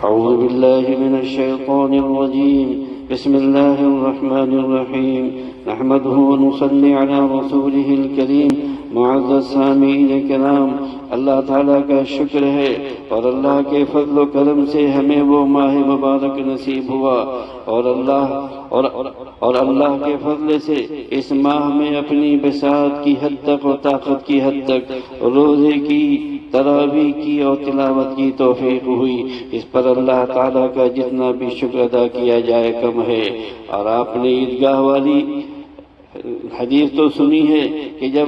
أعوذ بالله من الشيطان الرجيم. بسم الله الرحمن الرحيم. نحمده ونصلي على رسوله الكريم. معزز سامعین کرام، اللہ تعالیٰ کا شکر ہے اور اللہ کے فضل و کرم سے ہمیں وہ ماہ مبارک نصیب ہوا، اور اللہ کے فضل سے اس ماہ میں اپنی بساط کی حد تک اور طاقت کی حد تک روزے کی، تراویح کی اور تلاوت کی توفیق ہوئی۔ اس پر اللہ تعالیٰ کا جتنا بھی شکر ادا کیا جائے کم ہے۔ اور آپ نے عیدگاہ والی حدیث تو سنی ہے کہ جب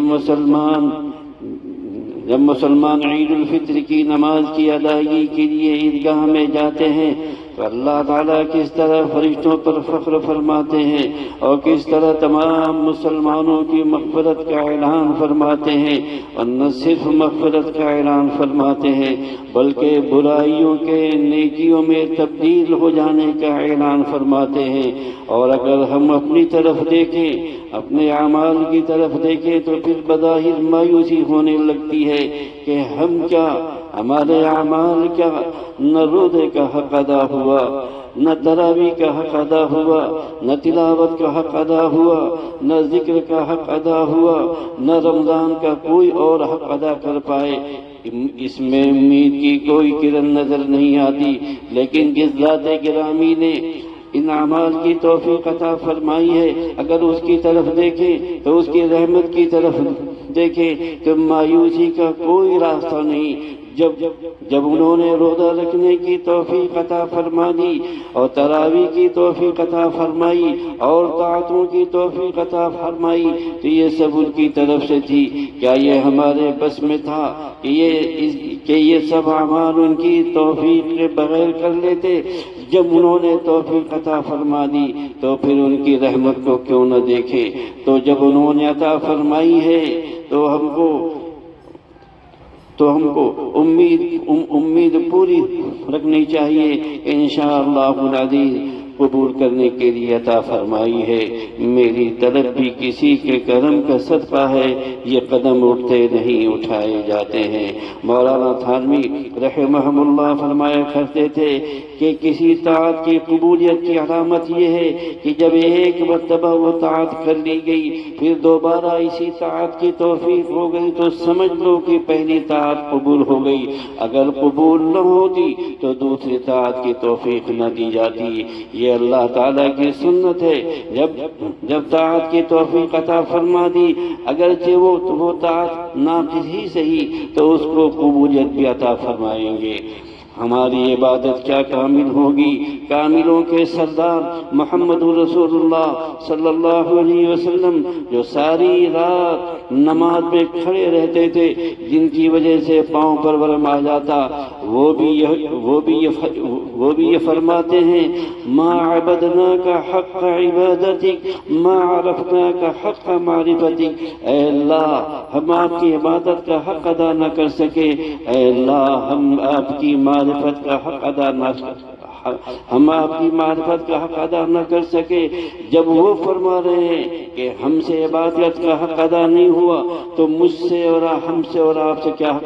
مسلمان عید الفطر کی نماز کی ادائیگی کے لیے عیدگاہ میں جاتے ہیں تو اللہ تعالیٰ کس طرح فرشتوں پر فخر فرماتے ہیں اور کس طرح تمام مسلمانوں کی مغفرت کا اعلان فرماتے ہیں، اور نہ صرف مغفرت کا اعلان فرماتے ہیں بلکہ برائیوں کے نیکیوں میں تبدیل ہو جانے کا اعلان فرماتے ہیں۔ اور اگر ہم اپنی طرف دیکھیں، اپنے اعمال کی طرف دیکھیں تو پھر بظاہر مایوسی ہونے لگتی ہے کہ ہمارے اعمال کیا نہ روزے کا حق ادا ہوا، نہ تراویح کا حق ادا ہوا، نہ تلاوت کا حق ادا ہوا، نہ ذکر کا حق ادا ہوا، نہ رمضان کا کوئی اور حق ادا کر پائے۔ اس میں امید کی کوئی کرن نظر نہیں آتی، لیکن جس ذات گرامی نے ان اعمال کی توفیق عطا فرمائی ہے، اگر اس کی طرف دیکھیں تو اس کی رحمت کی طرف دیکھیں تو مایوسی کا کوئی راستہ نہیں۔ جب انہوں نے روزہ رکھنے کی توفیق عطا فرما دی اور تراویح کی توفیق عطا فرمائی اور طاعتوں کی توفیق عطا فرمائی تو یہ سب ان کی طرف سے تھی۔ کیا یہ ہمارے بس میں تھا کہ یہ سب اعمال ان کی توفیق کے بغیر کر لیتے؟ جب انہوں نے توفیق عطا فرما دی تو پھر ان کی رحمت کو کیوں نہ دیکھے؟ تو جب انہوں نے عطا فرمائی ہے تو ہم کو امید پوری رکھنی چاہیے کہ انشاءاللہ العزیز قبول کرنے کے لیے عطا فرمائی ہے۔ میری طرف بھی کسی کے کرم کا صدقہ ہے، یہ قدم اٹھتے نہیں اٹھائے جاتے ہیں۔ مولانا تھانوی رحمہ اللہ فرمایا کرتے تھے کہ کسی طاعت کی قبولیت کی علامت یہ ہے کہ جب ایک مرتبہ وہ طاعت کر لی گئی پھر دوبارہ اسی طاعت کی توفیق ہو گئی تو سمجھ لو کہ پہلی طاعت قبول ہو گئی، اگر قبول نہ ہوتی تو دوسری طاعت کی توفیق نہ دی جاتی۔ یہ اللہ تعالیٰ کی سنت ہے، جب طاعت کی توفیق عطا فرما دی اگرچہ وہ طاعت ناقص ہی صحیح تو اس کو قبولیت بھی عطا فرمائیں گے۔ ہماری عبادت کیا کامل ہوگی؟ کاملوں کے سردار محمد رسول اللہ صلی اللہ علیہ وسلم جو ساری رات نماز میں کھڑے رہتے تھے، جن کی وجہ سے پاؤں پر ورم آ جاتا، وہ بھی یہ فرماتے ہیں ما عبدناک حق عبادتک ما عرفناک حق معرفتک۔ اے اللہ، ہم آپ کی عبادت کا حق ادا نہ کر سکے، اے اللہ ہم آپ کی معرفت کا حق ادا نہ کر سکے۔ جب وہ فرما رہے ہیں کہ ہم سے عبادت کا حق ادا نہیں ہوا تو مجھ سے اور ہم سے اور آپ سے کیا حق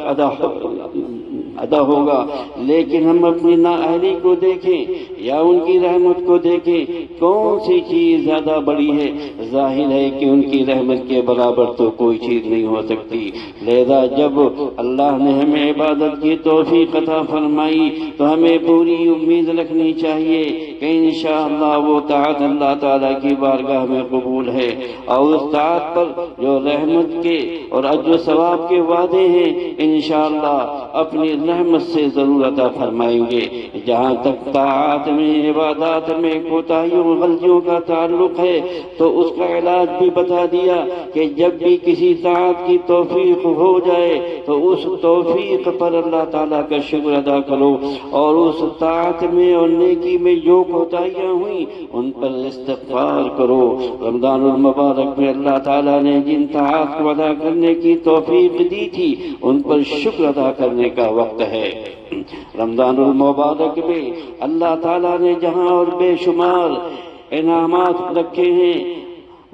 ادا ہوگا؟ لیکن ہم اپنی نااہلی کو دیکھیں یا ان کی رحمت کو دیکھیں، کون سی چیز زیادہ بڑی ہے؟ ظاہر ہے کہ ان کی رحمت کے برابر تو کوئی چیز نہیں ہو سکتی۔ لہذا جب اللہ نے ہمیں عبادت کی توفیق عطا فرمائی تو ہمیں پوری امید رکھنی چاہیے کہ انشاءاللہ وہ طاعت اللہ تعالیٰ کی بارگاہ میں قبول ہے، اور اس طاعت پر جو رحمت کے اور اجر و ثواب کے وعدے ہیں انشاءاللہ اپنی رحمت سے ضرور عطا فرمائیں گے۔ جہاں تک طاعت میں، عبادات میں کوتاہیوں و غلطیوں کا تعلق ہے تو اس کا علاج بھی بتا دیا کہ جب بھی کسی طاعت کی توفیق ہو جائے تو اس توفیق پر اللہ تعالیٰ کا شکر ادا کرو، اور اس طاعت میں اور نیکی میں جو کوتاہیاں ہوئیں ان پر استغفار کرو۔ رمضان المبارک میں اللہ تعالیٰ نے جن طاعت کو ادا کرنے کی توفیق دی تھی ان پر شکر ادا کرنے کا وقت ہے۔ رمضان المبارک میں اللہ تعالیٰ نے جہاں اور بے شمار انعامات رکھے ہیں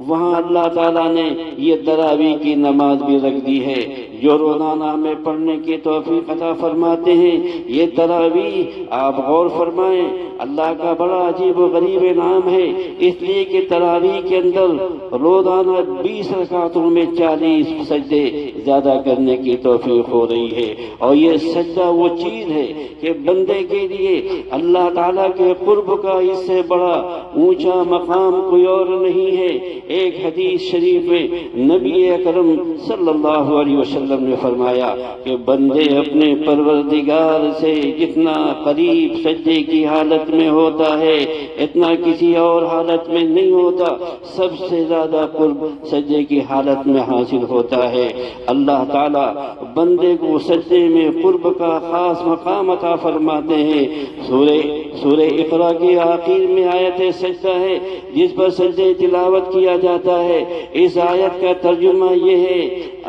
وہاں اللہ تعالیٰ نے یہ تراویح کی نماز بھی رکھ دی ہے، جو روزانہ ہمیں پڑھنے کی توفیق عطا فرماتے ہیں۔ یہ تراویح آپ غور فرمائیں، اللہ کا بڑا عجیب و غریب انعام ہے، اس لیے کہ تراویح کے اندر روزانہ 20 رکعتوں میں 40 سجدے زیادہ کرنے کی توفیق ہو رہی ہے۔ اور یہ سجدہ وہ چیز ہے کہ بندے کے لیے اللہ تعالیٰ کے قرب کا اس سے بڑا اونچا مقام کوئی اور نہیں ہے۔ ایک حدیث شریف میں نبی اکرم صلی اللہ علیہ وسلم نے فرمایا کہ بندے اپنے پروردگار سے جتنا قریب سجدے کی حالت میں ہوتا ہے اتنا کسی اور حالت میں نہیں ہوتا، سب سے زیادہ قرب سجدے کی حالت میں حاصل ہوتا ہے۔ اللہ تعالیٰ بندے کو سجدے میں قرب کا خاص مقام عطا فرماتے ہیں۔ سورہ اقرا کے آخر میں آیت سجدہ ہے جس پر سجدے تلاوت کیا جاتا ہے۔ اس آیت کا ترجمہ یہ ہے،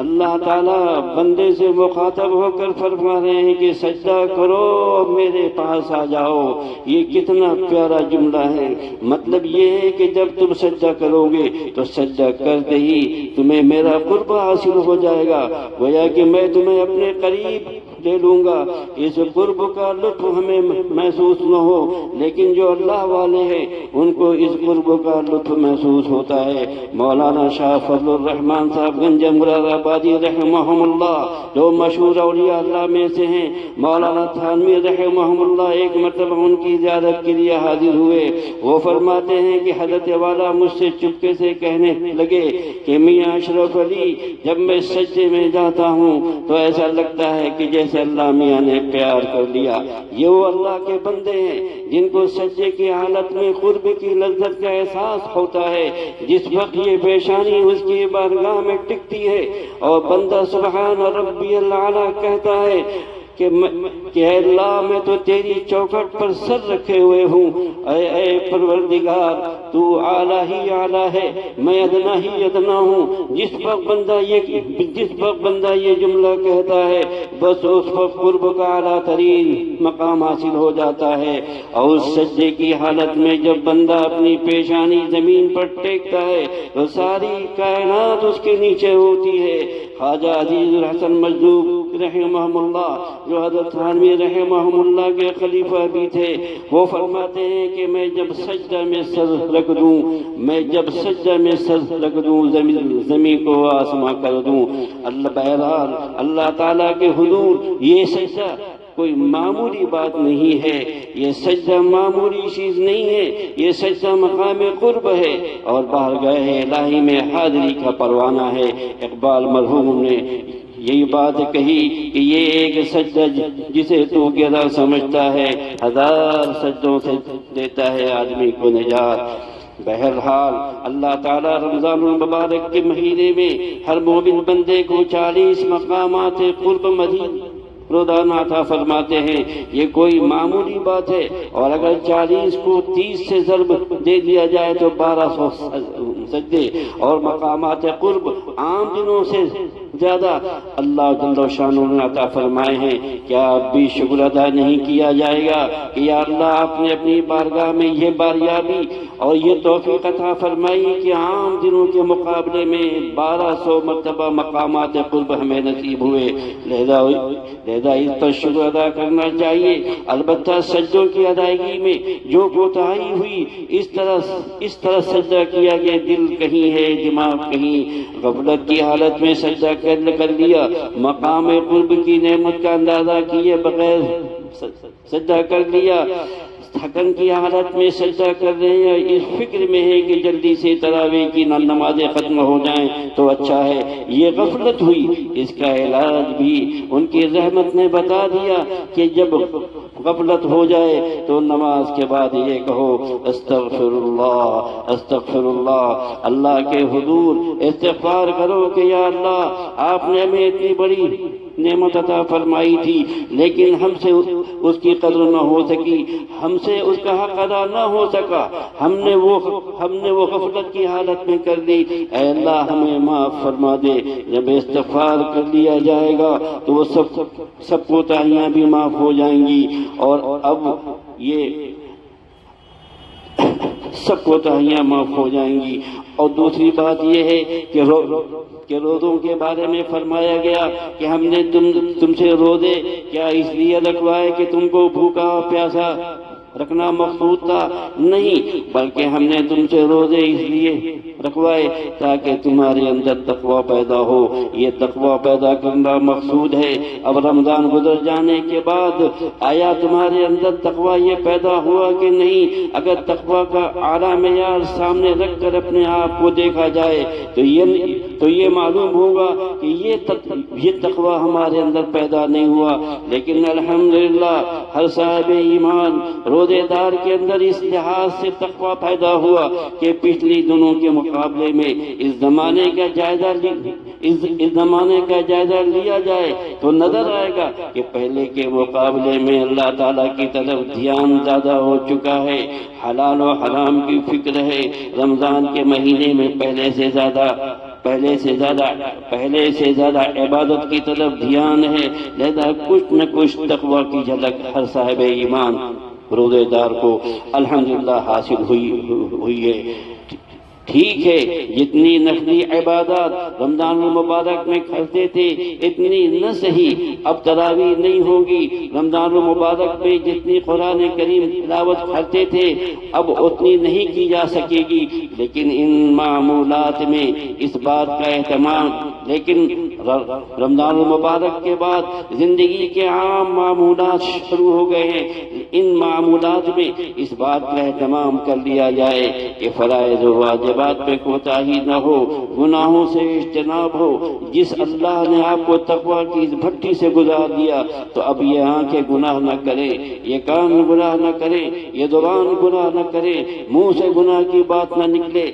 اللہ تعالیٰ بندے سے مخاطب ہو کر فرما رہے ہیں کہ سجدہ کرو، میرے پاس آ جاؤ۔ یہ کتنا پیارا جملہ ہے۔ مطلب یہ ہے کہ جب تم سجدہ کرو گے تو سجدہ کرتے ہی تمہیں میرا قرب حاصل ہو جائے گا، گویا کہ میں تمہیں اپنے قریب لے لوں گا۔ اس قرب کا لطف ہمیں محسوس نہ ہو، لیکن جو اللہ والے ہیں ان کو اس قرب کا لطف محسوس ہوتا ہے۔ مولانا شاہ فضل الرحمان صاحب گنج مراد آبادی رحمہم اللہ جو مشہور اولیاء اللہ میں سے ہیں، مولانا تھانوی رحمہم اللہ ایک مرتبہ ان کی زیارت کے لیے حاضر ہوئے۔ وہ فرماتے ہیں کہ حضرت والا مجھ سے چپکے سے کہنے لگے کہ میاں اشرف علی، جب میں سجدے میں جاتا ہوں تو ایسا لگتا ہے کہ جیسے اللہ میاں نے پیار کر لیا۔ یہ وہ اللہ کے بندے ہیں جن کو سجدے کی حالت میں قرب کی لذت کا احساس ہوتا ہے۔ جس وقت یہ پیشانی اس کی بارگاہ میں ٹکتی ہے اور بندہ سبحان ربی الاعلیٰ کہتا ہے کہ اے اللہ میں تو تیری چوکھٹ پر سر رکھے ہوئے ہوں، اے پروردگار تو اعلیٰ ہی اعلیٰ ہے، میں ادنا ہی ادنا ہوں۔ جس وقت بندہ یہ جملہ کہتا ہے بس اس وقت قرب کا اعلیٰ ترین مقام حاصل ہو جاتا ہے۔ اور اس سجدے کی حالت میں جب بندہ اپنی پیشانی زمین پر ٹیکتا ہے تو ساری کائنات اس کے نیچے ہوتی ہے۔ خواجہ عزیز الحسن مجذوب رحمہ اللہ جو حضرت تھانوی رحمہ اللہ کے خلیفہ بھی تھے، وہ فرماتے ہیں کہ میں جب سجدہ میں سر رکھ دوں زمین کو آسماں کر دوں۔ بہرحال اللہ تعالیٰ کے حضور یہ سجدہ کوئی معمولی بات نہیں ہے، یہ سجدہ معمولی چیز نہیں ہے، یہ سجدہ مقام قرب ہے اور بارگاہ الہی میں حاضری کا پروانہ ہے۔ اقبال مرحوم نے یہی بات کہی کہ یہ ایک سجدہ جسے تو گرا سمجھتا ہے 1000 سجدوں سے دیتا ہے آدمی کو نجات۔ بہرحال اللہ تعالیٰ رمضان المبارک کے مہینے میں ہر مومن بندے کو 40 مقامات قرب مدین روزانہ عطا فرماتے ہیں۔ یہ کوئی معمولی بات ہے، اور اگر 40 کو 30 سے ضرب دے دیا جائے تو 1200 سجدے اور مقامات قرب عام دنوں سے زیادہ اللہ جل شانہ نے عطا فرمائے ہیں۔ کیا اب بھی شکر ادا نہیں کیا جائے گا کہ یا اللہ آپ نے اپنی بارگاہ میں یہ باریابی اور یہ توفیق عطا فرمائی کہ عام دنوں کے مقابلے میں 1200 مرتبہ مقامات قرب ہمیں نصیب ہوئے۔ لہذا اس پر شکر ادا کرنا چاہیے۔ البتہ سجدوں کی ادائیگی میں جو کوتاہی ہوئی، اس طرح سجدہ کیا گیا، دل کہیں ہے دماغ کہیں، غفلت کی حالت میں سجدہ کر لیا، مقام قرب کی نعمت کا اندازہ کیے بغیر سجدہ کر لیا، تھکن کی حالت میں سجدہ کر رہے ہیں، اس فکر میں ہے کہ جلدی سے تراویح کی نمازیں ختم ہو جائیں تو اچھا ہے، یہ غفلت ہوئی۔ اس کا علاج بھی ان کی رحمت نے بتا دیا کہ جب غفلت ہو جائے تو نماز کے بعد یہ کہو استغفر اللہ استغفر اللہ، اللہ کے حضور استغفار کرو کہ یا اللہ آپ نے ہمیں اتنی بڑی نعمت عطا فرمائی تھی لیکن ہم سے اس کی قدر نہ ہو سکی، ہم سے اس کا حق ادا نہ ہو سکا، ہم نے وہ غفلت کی حالت میں کر دی، اے اللہ ہمیں معاف فرما دے۔ جب استغفار کر لیا جائے گا تو وہ سب کوتاہیاں بھی معاف ہو جائیں گی، اور اب یہ سب کوتاہیاں معاف ہو جائیں گی۔ اور دوسری بات یہ ہے کہ کے روزوں کے بارے میں فرمایا گیا کہ ہم نے تم سے روزے کیا اس لیے رکھوائے کہ تم کو بھوکا پیاسا رکھنا مقصود تھا؟ نہیں، بلکہ ہم نے تم سے روزے اس لیے رکھوائے تاکہ تمہارے اندر تقوی پیدا ہو۔ یہ تقوی پیدا کرنا مقصود ہے۔ اب رمضان گزر جانے کے بعد آیا تمہارے اندر تقوی یہ پیدا ہوا کہ نہیں؟ اگر تقوی کا اعلیٰ معیار سامنے رکھ کر اپنے آپ کو دیکھا جائے تو یہ معلوم ہوگا کہ یہ تقوی ہمارے اندر پیدا نہیں ہوا۔ لیکن الحمدللہ ہر صاحب ایمان روزے دار کے اندر اس لحاظ سے تقوی پیدا ہوا کہ پچھلی دنوں کے مقابلے میں اس زمانے کا جائزہ لیا جائے تو نظر آئے گا کہ پہلے کے مقابلے میں اللہ تعالیٰ کی طرف دھیان زیادہ ہو چکا ہے، حلال و حرام کی فکر ہے، رمضان کے مہینے میں پہلے سے زیادہ عبادت کی طرف دھیان ہے، لہذا کچھ نہ کچھ تقوی کی جھلک ہر صاحب ایمان روزے دار کو الحمدللہ حاصل ہوئی ہے۔ ٹھیک ہے، جتنی نفلی عبادات رمضان المبارک میں کرتے تھے اتنی نہ صحیح اب تراویح نہیں ہوگی۔ رمضان المبارک میں جتنی قرآن کریم تلاوت کرتے تھے اب اتنی نہیں کی جا سکے گی، لیکن ان معمولات میں اس بات کا اہتمام، لیکن رمضان المبارک کے بعد زندگی کے عام معمولات شروع ہو گئے ہیں۔ ان معمولات میں اس بات کا اہتمام کر لیا جائے کہ فرائض و واجبات پہ کوتاہی نہ ہو، گناہوں سے اجتناب ہو۔ جس اللہ نے آپ کو تقوی کی اس بھٹی سے گزار دیا تو اب یہ آنکھیں گناہ نہ کریں، یہ کان گناہ نہ کریں، یہ زبان گناہ نہ کریں، منہ سے گناہ کی بات نہ نکلے،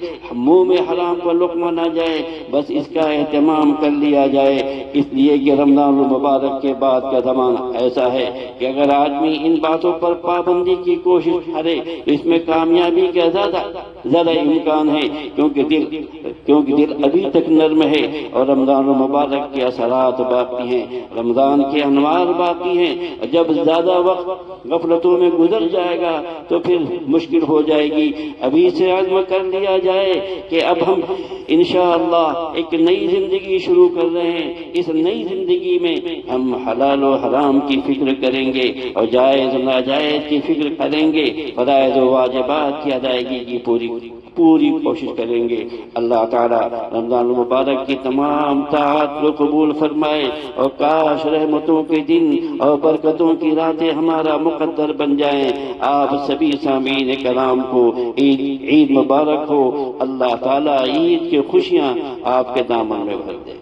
منہ میں حرام کا لقمہ نہ جائے، بس اس کا اہتمام کر لیا جائے۔ اس لیے کہ رمضان المبارک کے بعد کا زمانہ ایسا ہے کہ اگر آدمی ان باتوں پر پابندی کی کوشش کرے اس میں کامیابی کا زیادہ امکان ہے، کیونکہ دل ابھی تک نرم ہے اور رمضان المبارک کے اثرات باقی ہیں، رمضان کے انوار باقی ہیں۔ جب زیادہ وقت غفلتوں میں گزر جائے گا تو پھر مشکل ہو جائے گی۔ ابھی سے عزم کر لیا جائے کہ اب ہم انشاءاللہ ایک نئی زندگی شروع کر رہے ہیں، اس نئی زندگی میں ہم حلال و حرام کی فکر کریں گے اور جائز و ناجائز کی فکر کریں گے، فرائض و واجبات کی ادائیگی کی پوری کوشش کریں گے۔ اللہ تعالیٰ رمضان المبارک کی تمام طاعات کو قبول فرمائے اور کاش رحمتوں کے دن اور برکتوں کی راتیں ہمارا مقدر بن جائیں۔ آپ سبھی سامعین کرام کو عید مبارک ہو۔ اللہ تعالیٰ عید کی خوشیاں آپ کے دامن میں بھر دے۔